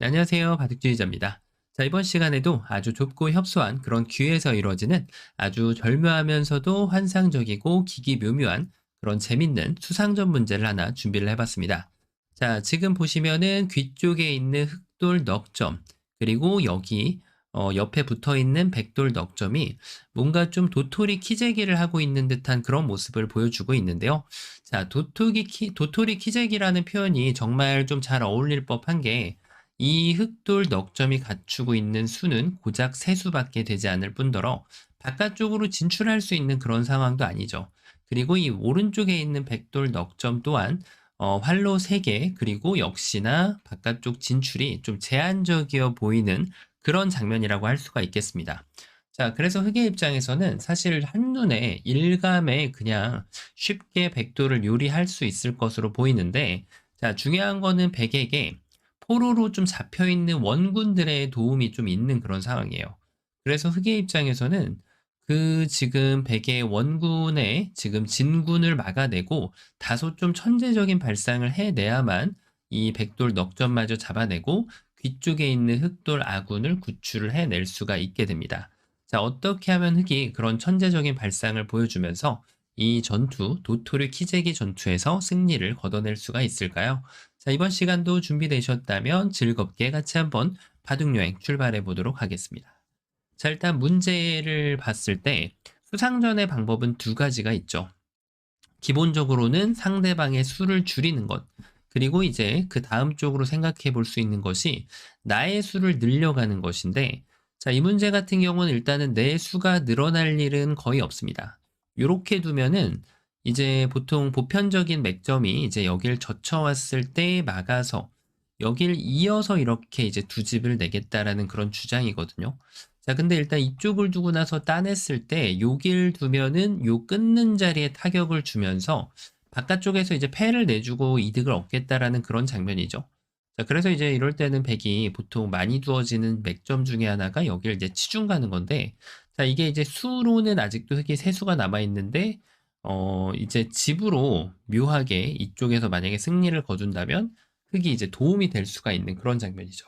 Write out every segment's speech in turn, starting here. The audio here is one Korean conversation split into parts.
네, 안녕하세요. 바둑주의자입니다. 자, 이번 시간에도 아주 좁고 협소한 그런 귀에서 이루어지는 아주 절묘하면서도 환상적이고 기기묘묘한 그런 재밌는 수상전 문제를 하나 준비를 해봤습니다. 자, 지금 보시면은 귀 쪽에 있는 흑돌 넉점, 그리고 여기 옆에 붙어 있는 백돌 넉점이 뭔가 좀 도토리 키재기를 하고 있는 듯한 그런 모습을 보여주고 있는데요. 자, 도토리 키재기라는 표현이 정말 좀 잘 어울릴 법한 게 이 흑돌 넉점이 갖추고 있는 수는 고작 세 수밖에 되지 않을 뿐더러 바깥쪽으로 진출할 수 있는 그런 상황도 아니죠. 그리고 이 오른쪽에 있는 백돌 넉점 또한 활로 3개, 그리고 역시나 바깥쪽 진출이 좀 제한적이어 보이는 그런 장면이라고 할 수가 있겠습니다. 자, 그래서 흑의 입장에서는 사실 한눈에 일감에 그냥 쉽게 백돌을 요리할 수 있을 것으로 보이는데, 자, 중요한 거는 백에게 포로로 좀 잡혀 있는 원군들의 도움이 좀 있는 그런 상황이에요. 그래서 흑의 입장에서는 그 지금 백의 원군의 지금 진군을 막아내고 다소 좀 천재적인 발상을 해내야만 이 백돌 넉점마저 잡아내고 귀 쪽에 있는 흑돌 아군을 구출을 해낼 수가 있게 됩니다. 자, 어떻게 하면 흑이 그런 천재적인 발상을 보여주면서 이 전투, 도토리 키재기 전투에서 승리를 거둬낼 수가 있을까요? 자, 이번 시간도 준비되셨다면 즐겁게 같이 한번 바둑여행 출발해 보도록 하겠습니다. 자, 일단 문제를 봤을 때 수상전의 방법은 두 가지가 있죠. 기본적으로는 상대방의 수를 줄이는 것, 그리고 이제 그 다음 쪽으로 생각해 볼 수 있는 것이 나의 수를 늘려가는 것인데, 자, 이 문제 같은 경우는 일단은 내 수가 늘어날 일은 거의 없습니다. 요렇게 두면은 이제 보통 보편적인 맥점이 이제 여길 젖혀왔을 때 막아서 여길 이어서 이렇게 이제 두 집을 내겠다라는 그런 주장이거든요. 자, 근데 일단 이쪽을 두고 나서 따냈을 때 여길 두면은 요 끊는 자리에 타격을 주면서 바깥쪽에서 이제 패를 내주고 이득을 얻겠다라는 그런 장면이죠. 자, 그래서 이제 이럴 때는 백이 보통 많이 두어지는 맥점 중에 하나가 여기를 이제 치중 가는 건데, 자, 이게 이제 수로는 아직도 흑이 세 수가 남아 있는데, 이제 집으로 묘하게 이쪽에서 만약에 승리를 거둔다면 흑이 이제 도움이 될 수가 있는 그런 장면이죠.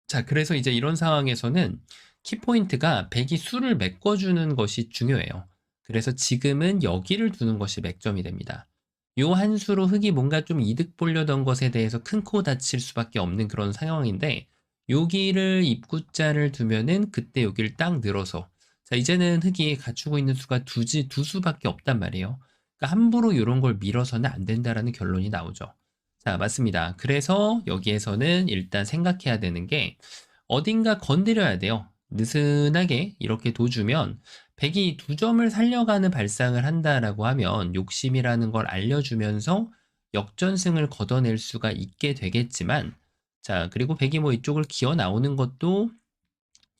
자, 그래서 이제 이런 상황에서는 키포인트가 백이 수를 메꿔주는 것이 중요해요. 그래서 지금은 여기를 두는 것이 맥점이 됩니다. 요 한 수로 흑이 뭔가 좀 이득 보려던 것에 대해서 큰 코 다칠 수밖에 없는 그런 상황인데, 여기를 입구자를 두면은 그때 여기를 딱 늘어서, 자, 이제는 흑이 갖추고 있는 수가 두 수밖에 없단 말이에요. 그러니까 함부로 이런 걸 밀어서는 안 된다라는 결론이 나오죠. 자, 맞습니다. 그래서 여기에서는 일단 생각해야 되는 게 어딘가 건드려야 돼요. 느슨하게 이렇게 둬주면 백이 두 점을 살려가는 발상을 한다라고 하면 욕심이라는 걸 알려주면서 역전승을 걷어낼 수가 있게 되겠지만, 자, 그리고 백이 뭐 이쪽을 기어 나오는 것도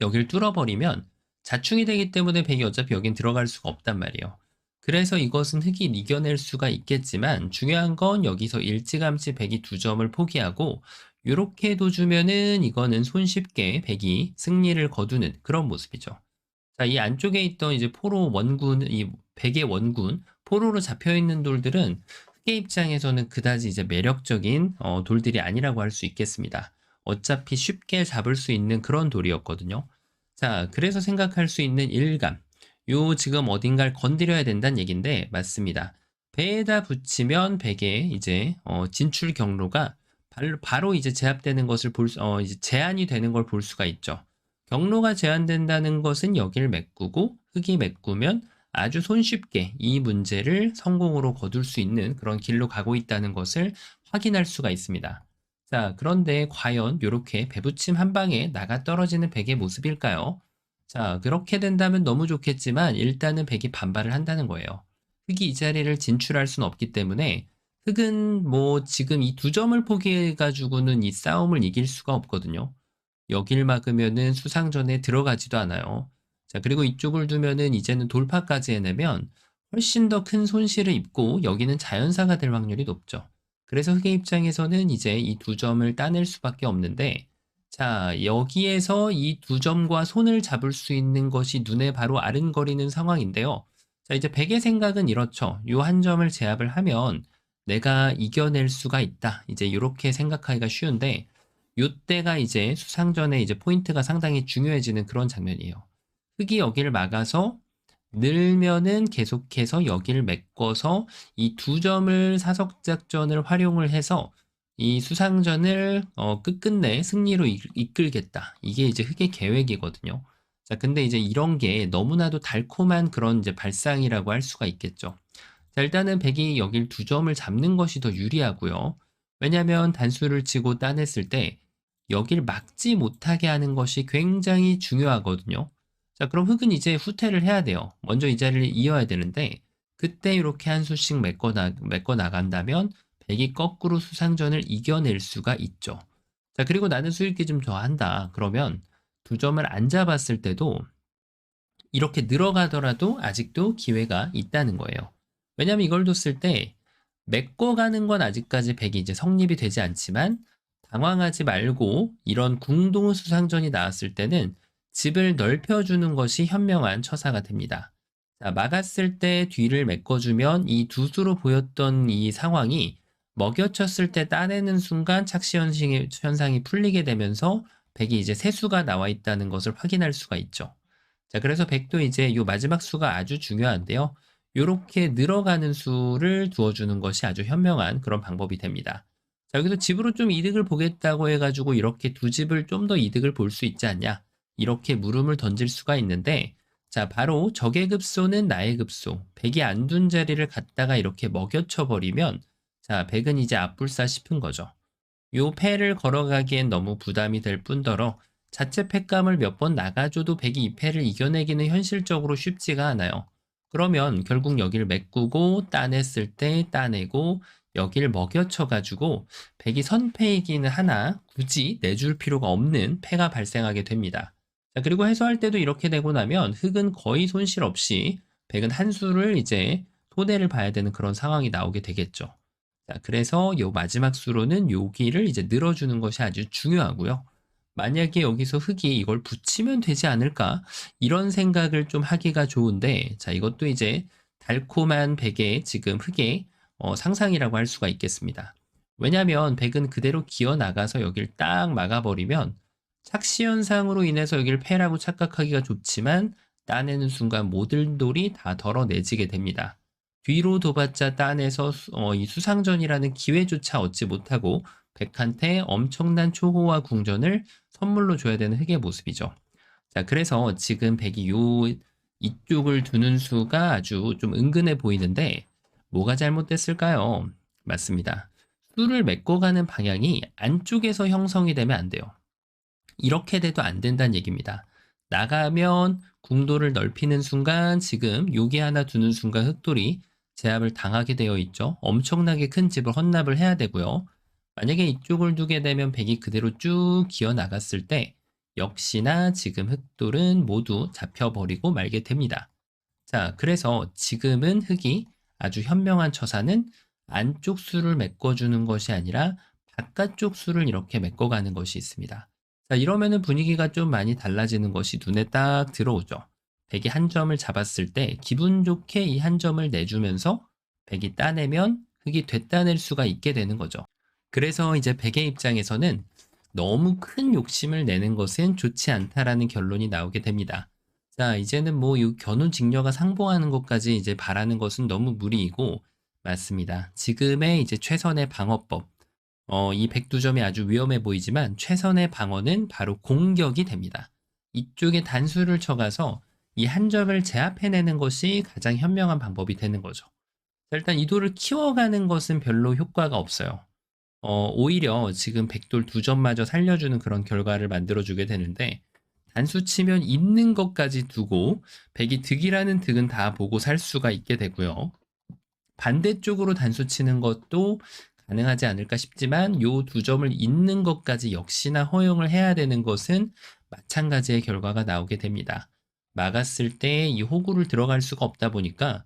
여길 뚫어버리면 자충이 되기 때문에 백이 어차피 여긴 들어갈 수가 없단 말이에요. 그래서 이것은 흑이 이겨낼 수가 있겠지만 중요한 건 여기서 일찌감치 백이 두 점을 포기하고 이렇게 둬주면은 이거는 손쉽게 백이 승리를 거두는 그런 모습이죠. 자, 이 안쪽에 있던 이제 포로 원군, 이 백의 원군, 포로로 잡혀있는 돌들은 흑의 입장에서는 그다지 이제 매력적인 돌들이 아니라고 할 수 있겠습니다. 어차피 쉽게 잡을 수 있는 그런 돌이었거든요. 자, 그래서 생각할 수 있는 일감. 요 지금 어딘가를 건드려야 된다는 얘기인데 맞습니다. 배에다 붙이면 백의 이제 진출 경로가 바로 이제 제압되는 것을 이제 제한이 되는 걸 볼 수가 있죠. 경로가 제한된다는 것은 여기를 메꾸고 흙이 메꾸면 아주 손쉽게 이 문제를 성공으로 거둘 수 있는 그런 길로 가고 있다는 것을 확인할 수가 있습니다. 자, 그런데 과연 이렇게 배붙임 한 방에 나가 떨어지는 백의 모습일까요? 자, 그렇게 된다면 너무 좋겠지만 일단은 백이 반발을 한다는 거예요. 흑이 이 자리를 진출할 수는 없기 때문에 흑은 뭐 지금 이 두 점을 포기해가지고는 이 싸움을 이길 수가 없거든요. 여길 막으면은 수상전에 들어가지도 않아요. 자, 그리고 이쪽을 두면은 이제는 돌파까지 해내면 훨씬 더 큰 손실을 입고 여기는 자연사가 될 확률이 높죠. 그래서 흑의 입장에서는 이제 이 두 점을 따낼 수밖에 없는데, 자, 여기에서 이 두 점과 손을 잡을 수 있는 것이 눈에 바로 아른거리는 상황인데요. 자, 이제 백의 생각은 이렇죠. 요 한 점을 제압을 하면 내가 이겨낼 수가 있다. 이제 이렇게 생각하기가 쉬운데, 요때가 이제 수상전의 이제 포인트가 상당히 중요해지는 그런 장면이에요. 흙이 여기를 막아서 늘면은 계속해서 여기를 메꿔서 이 두 점을 사석작전을 활용을 해서 이 수상전을 끝끝내 승리로 이끌겠다. 이게 이제 흑의 계획이거든요. 자, 근데 이제 이런 게 너무나도 달콤한 그런 이제 발상이라고 할 수가 있겠죠. 자, 일단은 백이 여길 두 점을 잡는 것이 더 유리하고요. 왜냐하면 단수를 치고 따냈을 때 여길 막지 못하게 하는 것이 굉장히 중요하거든요. 자, 그럼 흑은 이제 후퇴를 해야 돼요. 먼저 이 자리를 이어야 되는데 그때 이렇게 한 수씩 메꿔 나간다면 백이 거꾸로 수상전을 이겨낼 수가 있죠. 자, 그리고 나는 수익기 좀 더 한다. 그러면 두 점을 안 잡았을 때도 이렇게 늘어가더라도 아직도 기회가 있다는 거예요. 왜냐하면 이걸 뒀을 때 메꿔가는 건 아직까지 백이 이제 성립이 되지 않지만 당황하지 말고 이런 궁동 수상전이 나왔을 때는 집을 넓혀주는 것이 현명한 처사가 됩니다. 자, 막았을 때 뒤를 메꿔주면 이 두수로 보였던 이 상황이 먹여쳤을 때 따내는 순간 착시 현상이 풀리게 되면서 백이 이제 세수가 나와 있다는 것을 확인할 수가 있죠. 자, 그래서 백도 이제 요 마지막 수가 아주 중요한데요. 요렇게 늘어가는 수를 두어주는 것이 아주 현명한 그런 방법이 됩니다. 자, 여기서 집으로 좀 이득을 보겠다고 해가지고 이렇게 두 집을 좀 더 이득을 볼 수 있지 않냐? 이렇게 물음을 던질 수가 있는데, 자, 바로 적의 급소는 나의 급소. 백이 안 둔 자리를 갖다가 이렇게 먹여쳐 버리면, 자, 백은 이제 앞불사 싶은 거죠. 요 패를 걸어가기엔 너무 부담이 될 뿐더러 자체 패감을 몇 번 나가줘도 백이 이 패를 이겨내기는 현실적으로 쉽지가 않아요. 그러면 결국 여기를 메꾸고 따냈을 때 따내고 여기를 먹여쳐가지고 백이 선패이기는 하나 굳이 내줄 필요가 없는 패가 발생하게 됩니다. 자, 그리고 해소할 때도 이렇게 되고 나면 흑은 거의 손실 없이 백은 한 수를 이제 손해를 봐야 되는 그런 상황이 나오게 되겠죠. 자, 그래서 요 마지막 수로는 여기를 이제 늘어주는 것이 아주 중요하고요. 만약에 여기서 흙이 이걸 붙이면 되지 않을까? 이런 생각을 좀 하기가 좋은데, 자, 이것도 이제 달콤한 백의 지금 흙의 상상이라고 할 수가 있겠습니다. 왜냐하면 백은 그대로 기어 나가서 여기를 딱 막아버리면 착시 현상으로 인해서 여기를 패라고 착각하기가 좋지만 따내는 순간 모든 돌이 다 덜어내지게 됩니다. 뒤로 둬봤자 따내서 이 수상전이라는 기회조차 얻지 못하고 백한테 엄청난 초호화 궁전을 선물로 줘야 되는 흑의 모습이죠. 자, 그래서 지금 백이 이쪽을 두는 수가 아주 좀 은근해 보이는데 뭐가 잘못됐을까요? 맞습니다. 수를 메꿔가는 방향이 안쪽에서 형성이 되면 안 돼요. 이렇게 돼도 안 된다는 얘기입니다. 나가면 궁도를 넓히는 순간 지금 여기 하나 두는 순간 흑돌이 제압을 당하게 되어 있죠. 엄청나게 큰 집을 헌납을 해야 되고요. 만약에 이쪽을 두게 되면 백이 그대로 쭉 기어 나갔을 때 역시나 지금 흑돌은 모두 잡혀버리고 말게 됩니다. 자, 그래서 지금은 흑이 아주 현명한 처사는 안쪽 수를 메꿔주는 것이 아니라 바깥쪽 수를 이렇게 메꿔가는 것이 있습니다. 자, 이러면은 분위기가 좀 많이 달라지는 것이 눈에 딱 들어오죠. 백이 한 점을 잡았을 때 기분 좋게 이 한 점을 내주면서 백이 따내면 흑이 되따낼 수가 있게 되는 거죠. 그래서 이제 백의 입장에서는 너무 큰 욕심을 내는 것은 좋지 않다라는 결론이 나오게 됩니다. 자, 이제는 뭐 이 견우직녀가 상봉하는 것까지 이제 바라는 것은 너무 무리이고 맞습니다. 지금의 이제 최선의 방어법. 이 백두점이 아주 위험해 보이지만 최선의 방어는 바로 공격이 됩니다. 이쪽에 단수를 쳐가서 이 한 점을 제압해내는 것이 가장 현명한 방법이 되는 거죠. 자, 일단 이 돌을 키워가는 것은 별로 효과가 없어요. 오히려 지금 백돌 두 점마저 살려주는 그런 결과를 만들어주게 되는데 단수 치면 있는 것까지 두고 백이 득이라는 득은 다 보고 살 수가 있게 되고요. 반대쪽으로 단수 치는 것도 가능하지 않을까 싶지만 요 두 점을 잇는 것까지 역시나 허용을 해야 되는 것은 마찬가지의 결과가 나오게 됩니다. 막았을 때 이 호구를 들어갈 수가 없다 보니까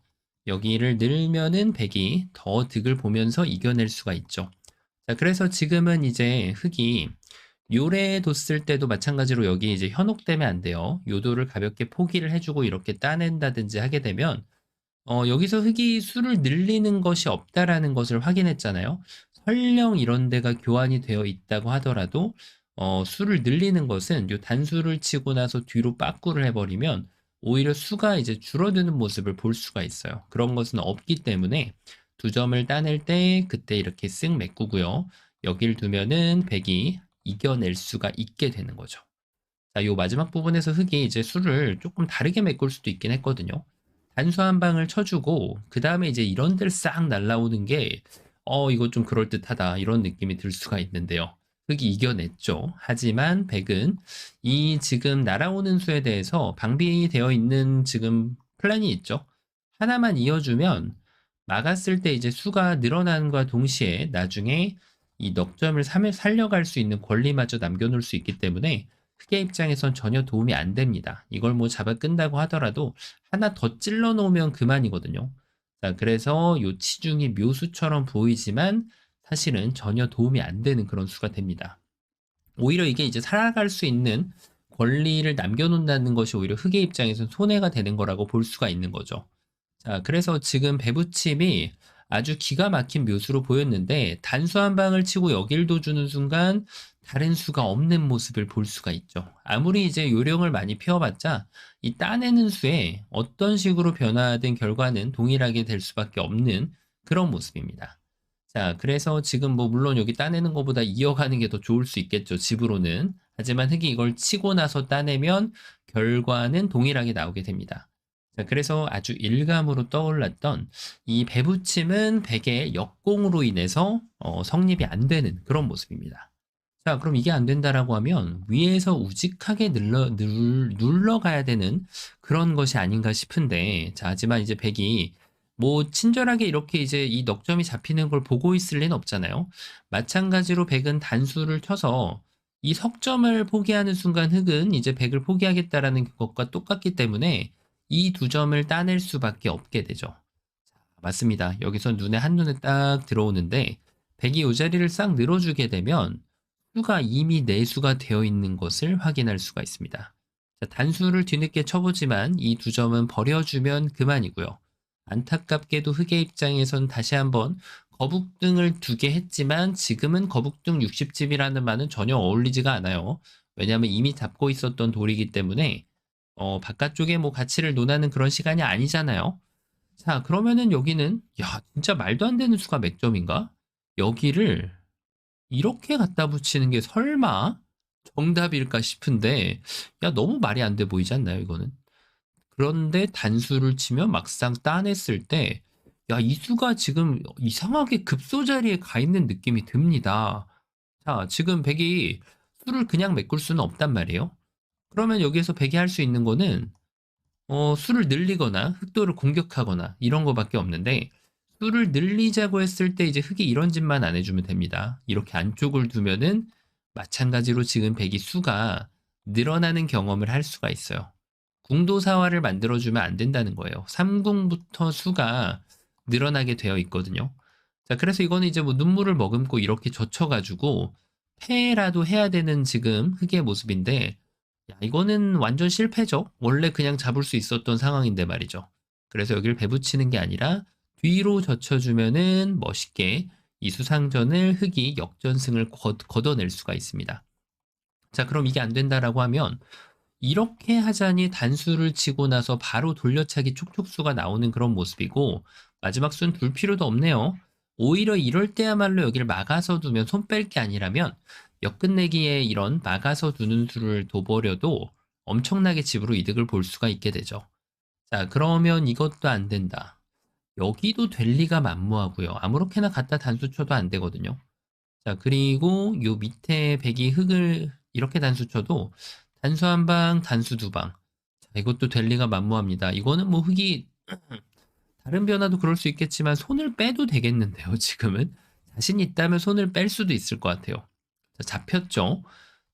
여기를 늘면은 백이 더 득을 보면서 이겨낼 수가 있죠. 자, 그래서 지금은 이제 흑이 요래 뒀을 때도 마찬가지로 여기 이제 현혹되면 안 돼요. 요도를 가볍게 포기를 해주고 이렇게 따낸다든지 하게 되면 여기서 흑이 수를 늘리는 것이 없다라는 것을 확인했잖아요. 설령 이런 데가 교환이 되어 있다고 하더라도 수를 늘리는 것은 요 단수를 치고 나서 뒤로 빠꾸를 해버리면 오히려 수가 이제 줄어드는 모습을 볼 수가 있어요. 그런 것은 없기 때문에 두 점을 따낼 때 그때 이렇게 쓱 메꾸고요. 여길 두면은 백이 이겨낼 수가 있게 되는 거죠. 자, 요 마지막 부분에서 흑이 이제 수를 조금 다르게 메꿀 수도 있긴 했거든요. 단수 한 방을 쳐주고 그 다음에 이제 이런 데를 싹 날라오는 게 이거 좀 그럴듯하다 이런 느낌이 들 수가 있는데요. 흑이 이겨냈죠. 하지만 백은 이 지금 날아오는 수에 대해서 방비되어 있는 지금 플랜이 있죠. 하나만 이어주면 막았을 때 이제 수가 늘어나는과 동시에 나중에 이 넉점을 살려갈 수 있는 권리마저 남겨놓을 수 있기 때문에 흑의 입장에선 전혀 도움이 안 됩니다. 이걸 뭐 잡아 끈다고 하더라도 하나 더 찔러 놓으면 그만이거든요. 자, 그래서 요 치중이 묘수처럼 보이지만 사실은 전혀 도움이 안 되는 그런 수가 됩니다. 오히려 이게 이제 살아갈 수 있는 권리를 남겨놓는다는 것이 오히려 흑의 입장에서는 손해가 되는 거라고 볼 수가 있는 거죠. 자, 그래서 지금 배부침이 아주 기가 막힌 묘수로 보였는데 단수 한 방을 치고 여길도 주는 순간 다른 수가 없는 모습을 볼 수가 있죠. 아무리 이제 요령을 많이 피워봤자 이 따내는 수에 어떤 식으로 변화된 결과는 동일하게 될 수밖에 없는 그런 모습입니다. 자, 그래서 지금 뭐 물론 여기 따내는 것보다 이어가는 게 더 좋을 수 있겠죠, 집으로는. 하지만 흑이 이걸 치고 나서 따내면 결과는 동일하게 나오게 됩니다. 자, 그래서 아주 일감으로 떠올랐던 이 배붙임은 백의 역공으로 인해서 성립이 안 되는 그런 모습입니다. 자, 그럼 이게 안 된다라고 하면 위에서 우직하게 눌러가야 되는 그런 것이 아닌가 싶은데, 자, 하지만 이제 백이 뭐 친절하게 이렇게 이제 이 넉점이 잡히는 걸 보고 있을 리는 없잖아요. 마찬가지로 백은 단수를 쳐서 이 석점을 포기하는 순간 흑은 이제 백을 포기하겠다라는 것과 똑같기 때문에 이 두 점을 따낼 수밖에 없게 되죠. 자, 맞습니다. 여기서 눈에 한눈에 딱 들어오는데 백이 이 자리를 싹 늘어주게 되면 수가 이미 내수가 되어 있는 것을 확인할 수가 있습니다. 자, 단수를 뒤늦게 쳐보지만 이 두 점은 버려주면 그만이고요. 안타깝게도 흑의 입장에선 다시 한번 거북등을 2개 했지만 지금은 거북등 60집이라는 말은 전혀 어울리지가 않아요. 왜냐하면 이미 잡고 있었던 돌이기 때문에 바깥쪽에 뭐 가치를 논하는 그런 시간이 아니잖아요. 자, 그러면은 여기는 야, 진짜 말도 안 되는 수가 몇 점인가? 여기를 이렇게 갖다 붙이는 게 설마 정답일까 싶은데 야, 너무 말이 안 돼 보이지 않나요, 이거는? 그런데 단수를 치면 막상 따냈을 때 야, 이 수가 지금 이상하게 급소 자리에 가 있는 느낌이 듭니다. 자, 지금 백이 수를 그냥 메꿀 수는 없단 말이에요. 그러면 여기에서 백이 할 수 있는 거는 수를 늘리거나 흑도를 공격하거나 이런 거밖에 없는데 수를 늘리자고 했을 때 이제 흑이 이런 짓만 안 해주면 됩니다. 이렇게 안쪽을 두면은 마찬가지로 지금 백이 수가 늘어나는 경험을 할 수가 있어요. 궁도사화를 만들어주면 안 된다는 거예요. 3궁부터 수가 늘어나게 되어 있거든요. 자, 그래서 이거는 이제 뭐 눈물을 머금고 이렇게 젖혀가지고 패라도 해야 되는 지금 흑의 모습인데 야, 이거는 완전 실패죠. 원래 그냥 잡을 수 있었던 상황인데 말이죠. 그래서 여기를 배붙이는 게 아니라 뒤로 젖혀주면은 멋있게 이 수상전을 흑이 역전승을 걷어낼 수가 있습니다. 자, 그럼 이게 안 된다라고 하면 이렇게 하자니 단수를 치고 나서 바로 돌려차기 촉촉수가 나오는 그런 모습이고 마지막 수는 둘 필요도 없네요. 오히려 이럴 때야말로 여기를 막아서 두면 손 뺄 게 아니라면 역끝내기에 이런 막아서 두는 수를 둬버려도 엄청나게 집으로 이득을 볼 수가 있게 되죠. 자, 그러면 이것도 안 된다. 여기도 될 리가 만무하고요. 아무렇게나 갖다 단수 쳐도 안 되거든요. 자, 그리고 요 밑에 백이 흙을 이렇게 단수 쳐도 단수 한 방, 단수 두 방. 자, 이것도 될 리가 만무합니다. 이거는 뭐 흙이 다른 변화도 그럴 수 있겠지만 손을 빼도 되겠는데요, 지금은. 자신 있다면 손을 뺄 수도 있을 것 같아요. 자, 잡혔죠?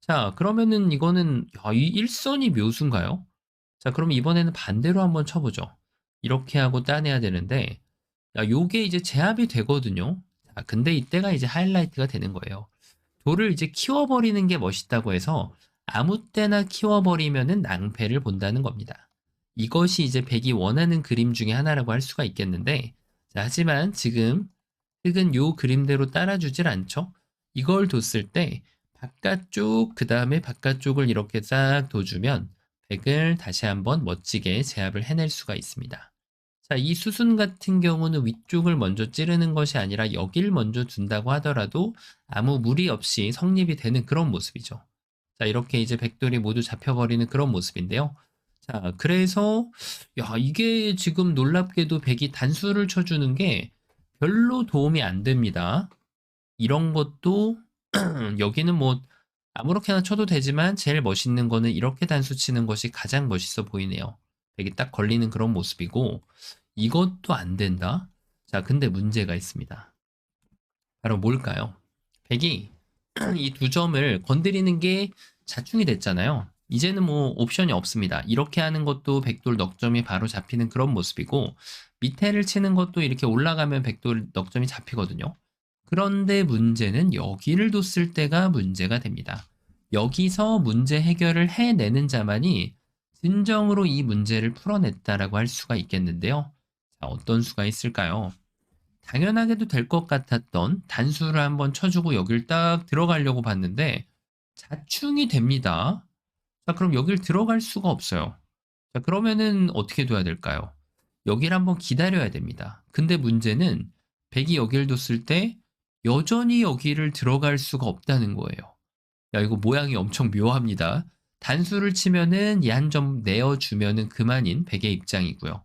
자, 그러면은 이거는 야, 이 일선이 묘수인가요? 자, 그럼 이번에는 반대로 한번 쳐보죠. 이렇게 하고 따내야 되는데 야, 요게 이제 제압이 되거든요. 자, 근데 이때가 이제 하이라이트가 되는 거예요. 돌을 이제 키워버리는 게 멋있다고 해서 아무 때나 키워버리면은 낭패를 본다는 겁니다. 이것이 이제 백이 원하는 그림 중에 하나라고 할 수가 있겠는데, 자, 하지만 지금 흙은 요 그림대로 따라주질 않죠? 이걸 뒀을 때 바깥쪽, 그 다음에 바깥쪽을 이렇게 싹 둬주면 백을 다시 한번 멋지게 제압을 해낼 수가 있습니다. 자, 이 수순 같은 경우는 위쪽을 먼저 찌르는 것이 아니라 여길 먼저 둔다고 하더라도 아무 무리 없이 성립이 되는 그런 모습이죠. 자, 이렇게 이제 백돌이 모두 잡혀버리는 그런 모습인데요. 자, 그래서, 야, 이게 지금 놀랍게도 백이 단수를 쳐주는 게 별로 도움이 안 됩니다. 이런 것도, 여기는 뭐, 아무렇게나 쳐도 되지만 제일 멋있는 거는 이렇게 단수 치는 것이 가장 멋있어 보이네요. 백이 딱 걸리는 그런 모습이고, 이것도 안 된다? 자, 근데 문제가 있습니다. 바로 뭘까요? 백이 이 두 점을 건드리는 게 자충이 됐잖아요. 이제는 뭐 옵션이 없습니다. 이렇게 하는 것도 백돌 넉점이 바로 잡히는 그런 모습이고, 밑에를 치는 것도 이렇게 올라가면 백돌 넉점이 잡히거든요. 그런데 문제는 여기를 뒀을 때가 문제가 됩니다. 여기서 문제 해결을 해내는 자만이 진정으로 이 문제를 풀어냈다라고 할 수가 있겠는데요. 자, 어떤 수가 있을까요? 당연하게도 될 것 같았던 단수를 한번 쳐주고 여길 딱 들어가려고 봤는데 자충이 됩니다. 자, 그럼 여길 들어갈 수가 없어요. 자, 그러면은 어떻게 둬야 될까요? 여길 한번 기다려야 됩니다. 근데 문제는 백이 여길 뒀을 때 여전히 여기를 들어갈 수가 없다는 거예요. 야, 이거 모양이 엄청 묘합니다. 단수를 치면은 이 한 점 내어주면은 그만인 백의 입장이고요.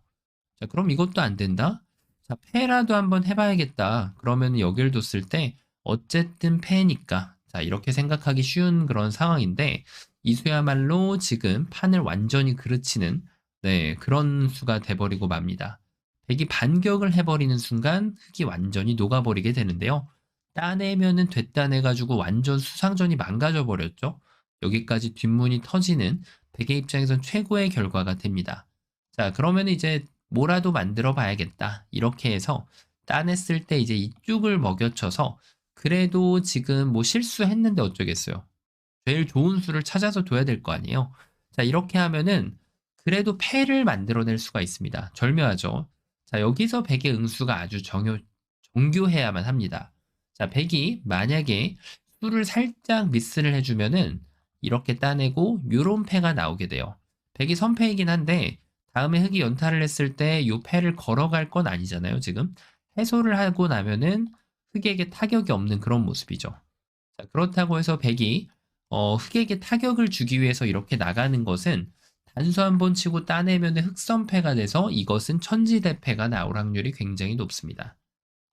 자, 그럼 이것도 안 된다? 자, 패라도 한번 해봐야겠다. 그러면 여길 뒀을 때 어쨌든 패니까. 자, 이렇게 생각하기 쉬운 그런 상황인데 이 수야말로 지금 판을 완전히 그르치는 네, 그런 수가 돼버리고 맙니다. 백이 반격을 해버리는 순간 흙이 완전히 녹아버리게 되는데요. 따내면은 됐다내가지고 완전 수상전이 망가져 버렸죠. 여기까지 뒷문이 터지는 백의 입장에선 최고의 결과가 됩니다. 자, 그러면 이제 뭐라도 만들어 봐야겠다. 이렇게 해서 따냈을 때 이제 이쪽을 먹여쳐서 그래도 지금 뭐 실수했는데 어쩌겠어요. 제일 좋은 수를 찾아서 둬야 될 거 아니에요. 자, 이렇게 하면은 그래도 패를 만들어낼 수가 있습니다. 절묘하죠. 자, 여기서 백의 응수가 아주 정교해야만 합니다. 자, 백이 만약에 수를 살짝 미스를 해주면은 이렇게 따내고 요런 패가 나오게 돼요. 백이 선패이긴 한데 다음에 흙이 연타를 했을 때 요 패를 걸어갈 건 아니잖아요, 지금. 해소를 하고 나면은 흙에게 타격이 없는 그런 모습이죠. 자, 그렇다고 해서 백이 흙에게 타격을 주기 위해서 이렇게 나가는 것은 단수 한 번 치고 따내면 흙선패가 돼서 이것은 천지대패가 나올 확률이 굉장히 높습니다.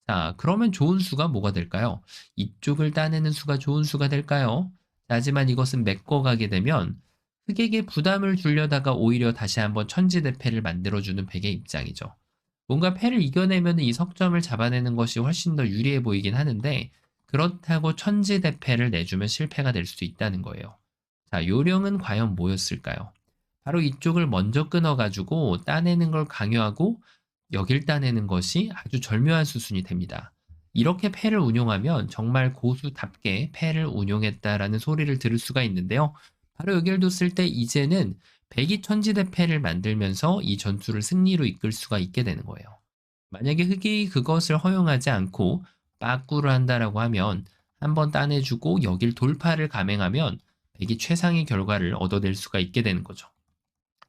자, 그러면 좋은 수가 뭐가 될까요? 이쪽을 따내는 수가 좋은 수가 될까요? 하지만 이것은 메꿔가게 되면 흑에게 부담을 주려다가 오히려 다시 한번 천지대패를 만들어주는 백의 입장이죠. 뭔가 패를 이겨내면 이 석점을 잡아내는 것이 훨씬 더 유리해 보이긴 하는데 그렇다고 천지대패를 내주면 실패가 될 수도 있다는 거예요. 자, 요령은 과연 뭐였을까요? 바로 이쪽을 먼저 끊어가지고 따내는 걸 강요하고 여길 따내는 것이 아주 절묘한 수순이 됩니다. 이렇게 패를 운용하면 정말 고수답게 패를 운용했다라는 소리를 들을 수가 있는데요. 바로 여길 뒀을 때 이제는 백이천지대패를 만들면서 이 전투를 승리로 이끌 수가 있게 되는 거예요. 만약에 흑이 그것을 허용하지 않고 빠꾸를 한다라고 하면 한번 따내주고 여길 돌파를 감행하면 백이 최상의 결과를 얻어낼 수가 있게 되는 거죠.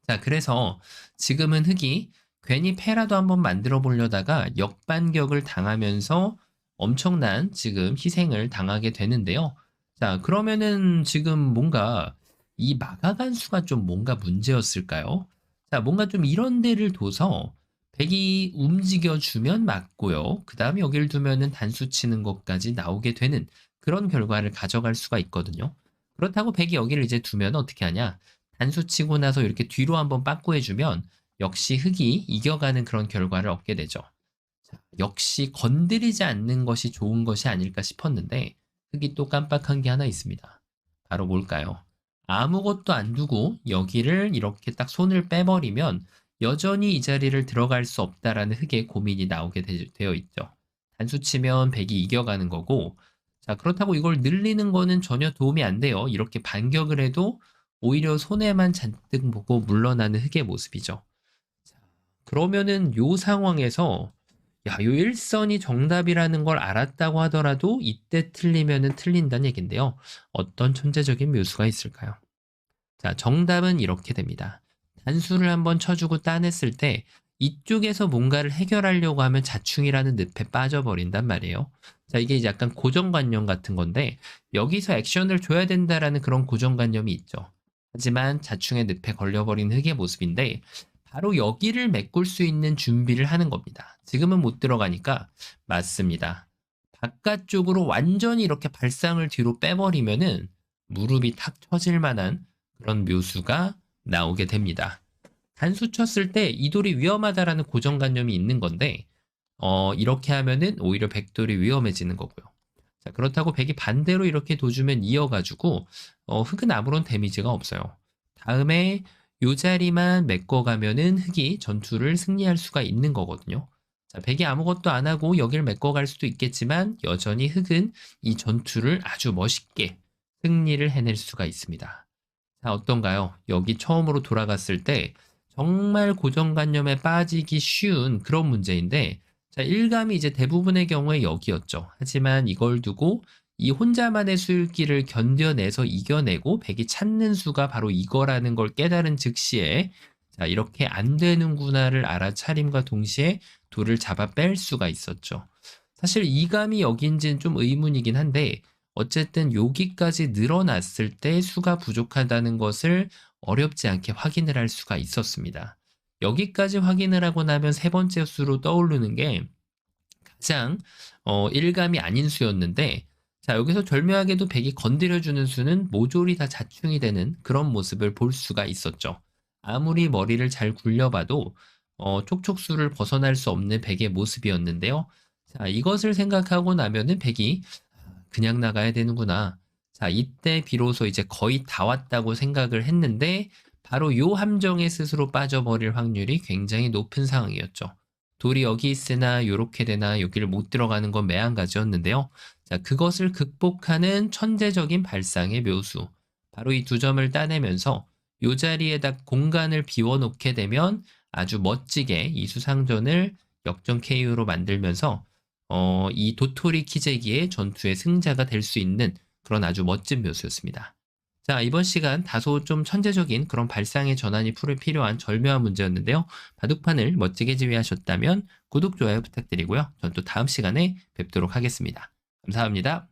자, 그래서 지금은 흑이 괜히 패라도 한번 만들어 보려다가 역반격을 당하면서 엄청난 지금 희생을 당하게 되는데요. 자, 그러면은 지금 뭔가 이 마가간 수가 좀 뭔가 문제였을까요? 자, 뭔가 좀 이런 데를 둬서 백이 움직여주면 맞고요. 그 다음에 여기를 두면은 단수 치는 것까지 나오게 되는 그런 결과를 가져갈 수가 있거든요. 그렇다고 백이 여기를 이제 두면 어떻게 하냐? 단수 치고 나서 이렇게 뒤로 한번 빠꾸해주면 역시 흑이 이겨가는 그런 결과를 얻게 되죠. 자, 역시 건드리지 않는 것이 좋은 것이 아닐까 싶었는데 흑이 또 깜빡한 게 하나 있습니다. 바로 뭘까요? 아무것도 안 두고 여기를 이렇게 딱 손을 빼버리면 여전히 이 자리를 들어갈 수 없다라는 흑의 고민이 나오게 되어 있죠. 단수 치면 백이 이겨가는 거고 자, 그렇다고 이걸 늘리는 거는 전혀 도움이 안 돼요. 이렇게 반격을 해도 오히려 손해만 잔뜩 보고 물러나는 흑의 모습이죠. 자, 그러면은 요 상황에서 야, 요 일선이 정답이라는 걸 알았다고 하더라도 이때 틀리면은 틀린다는 얘긴데요. 어떤 천재적인 묘수가 있을까요? 자, 정답은 이렇게 됩니다. 단수를 한번 쳐주고 따냈을 때 이쪽에서 뭔가를 해결하려고 하면 자충이라는 늪에 빠져버린단 말이에요. 자, 이게 이제 약간 고정관념 같은 건데 여기서 액션을 줘야 된다라는 그런 고정관념이 있죠. 하지만 자충의 늪에 걸려버린 흙의 모습인데 바로 여기를 메꿀 수 있는 준비를 하는 겁니다. 지금은 못 들어가니까 맞습니다. 바깥쪽으로 완전히 이렇게 발상을 뒤로 빼버리면은 무릎이 탁 쳐질 만한 그런 묘수가 나오게 됩니다. 단수 쳤을 때 이 돌이 위험하다라는 고정관념이 있는 건데 이렇게 하면은 오히려 백돌이 위험해지는 거고요. 자, 그렇다고 백이 반대로 이렇게 도주면 이어가지고 흑은 아무런 데미지가 없어요. 다음에 요 자리만 메꿔가면은 흑이 전투를 승리할 수가 있는 거거든요. 자, 백이 아무것도 안 하고 여길 메꿔갈 수도 있겠지만 여전히 흑은 이 전투를 아주 멋있게 승리를 해낼 수가 있습니다. 자, 어떤가요? 여기 처음으로 돌아갔을 때 정말 고정관념에 빠지기 쉬운 그런 문제인데, 자, 일감이 이제 대부분의 경우에 여기였죠. 하지만 이걸 두고 이 혼자만의 수일기를 견뎌내서 이겨내고 백이 찾는 수가 바로 이거라는 걸 깨달은 즉시에 자, 이렇게 안 되는구나를 알아차림과 동시에 돌을 잡아 뺄 수가 있었죠. 사실 이 감이 여기인지는 좀 의문이긴 한데 어쨌든 여기까지 늘어났을 때 수가 부족하다는 것을 어렵지 않게 확인을 할 수가 있었습니다. 여기까지 확인을 하고 나면 세 번째 수로 떠오르는 게 가장 일감이 아닌 수였는데 자, 여기서 절묘하게도 백이 건드려주는 수는 모조리 다 자충이 되는 그런 모습을 볼 수가 있었죠. 아무리 머리를 잘 굴려봐도 촉촉수를 벗어날 수 없는 백의 모습이었는데요. 자, 이것을 생각하고 나면은 백이 그냥 나가야 되는구나. 자, 이때 비로소 이제 거의 다 왔다고 생각을 했는데 바로 요 함정에 스스로 빠져버릴 확률이 굉장히 높은 상황이었죠. 돌이 여기 있으나 요렇게 되나 여기를 못 들어가는 건 매한가지였는데요. 자, 그것을 극복하는 천재적인 발상의 묘수. 바로 이 두 점을 따내면서 요 자리에다 공간을 비워놓게 되면 아주 멋지게 이 수상전을 역전 KO로 만들면서 이 도토리 키재기의 전투의 승자가 될 수 있는 그런 아주 멋진 묘수였습니다. 자, 이번 시간 다소 좀 천재적인 그런 발상의 전환이 필요한 절묘한 문제였는데요. 바둑판을 멋지게 지휘하셨다면 구독, 좋아요 부탁드리고요. 전 또 다음 시간에 뵙도록 하겠습니다. 감사합니다.